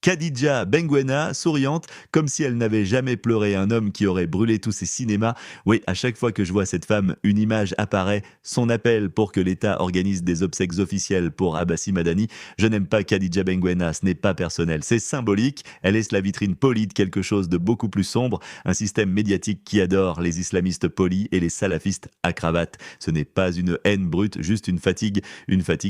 Khadija Benguena, souriante, comme si elle n'avait jamais pleuré un homme qui aurait brûlé tous ses cinémas. Oui, à chaque fois que je vois cette femme, une image apparaît, son appel pour que l'État organise des obsèques officielles pour Abbassi Madani. Je n'aime pas Khadija Benguena, ce n'est pas personnel, c'est symbolique. Elle laisse la vitrine polie de quelque chose de beaucoup plus sombre, un système médiatique qui adore les islamistes polis et les salafistes à cravate. Ce n'est pas une haine brute, juste une fatigue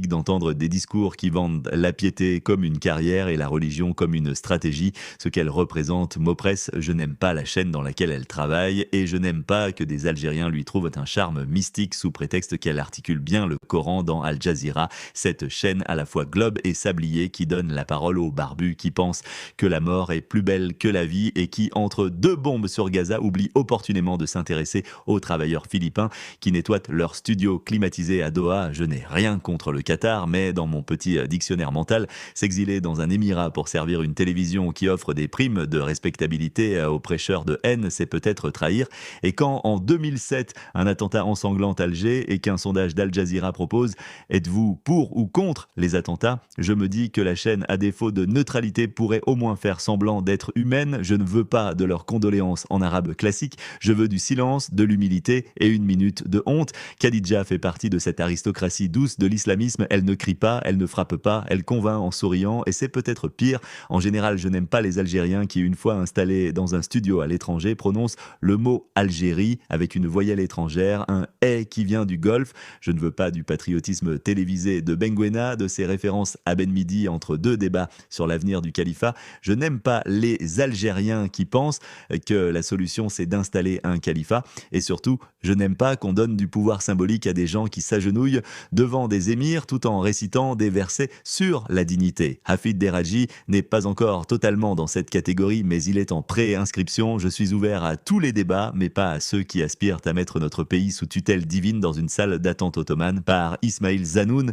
d'entendre des discours qui vendent la piété comme une carrière et la religion comme une stratégie. Ce qu'elle représente m'oppresse, je n'aime pas la chaîne dans laquelle elle travaille et je n'aime pas que des Algériens lui trouvent un charme mystique sous prétexte qu'elle articule bien le Coran dans Al Jazeera, cette chaîne à la fois globe et sablier qui donne la parole aux barbus qui pensent que la mort est plus belle que la vie et qui, entre deux bombes sur Gaza, oublient opportunément de s'intéresser aux travailleurs philippins qui nettoient leur studio climatisé à Doha. Je n'ai rien contre le Qatar, mais dans mon petit dictionnaire mental, s'exiler dans un émirat pour servir une télévision qui offre des primes de respectabilité aux prêcheurs de haine, c'est peut-être trahir. Et quand, en 2007, un attentat ensanglante Alger et qu'un sondage d'Al Jazeera propose êtes-vous pour ou contre les attentats, je me dis que la chaîne, à défaut de neutralité, pourrait au moins faire semblant d'être humaine. Je ne veux pas de leurs condoléances en arabe classique, je veux du silence, de l'humilité et une minute de honte. Khadija fait partie de cette aristocratie douce de l'islamisme, elle ne crie pas, elle ne frappe pas, elle convainc en souriant et c'est peut-être pire. En général, je n'aime pas les Algériens qui, une fois installés dans un studio à l'étranger, prononcent le mot Algérie avec une voyelle étrangère, un « eh » qui vient du Golfe. Je ne veux pas du patriotisme télévisé de Benguena, de ses références à Ben Midi entre deux débats sur l'avenir du califat. Je n'aime pas les Algériens qui pensent que la solution c'est d'installer un califat. Et surtout, je n'aime pas qu'on donne du pouvoir symbolique à des gens qui s'agenouillent devant des émirs tout en récitant des versets sur la dignité. Hafid Deraji n'est pas encore totalement dans cette catégorie, mais il est en pré-inscription. Je suis ouvert à tous les débats, mais pas à ceux qui aspirent à mettre notre pays sous tutelle divine dans une salle d'attente ottomane par Ismail Zanoun.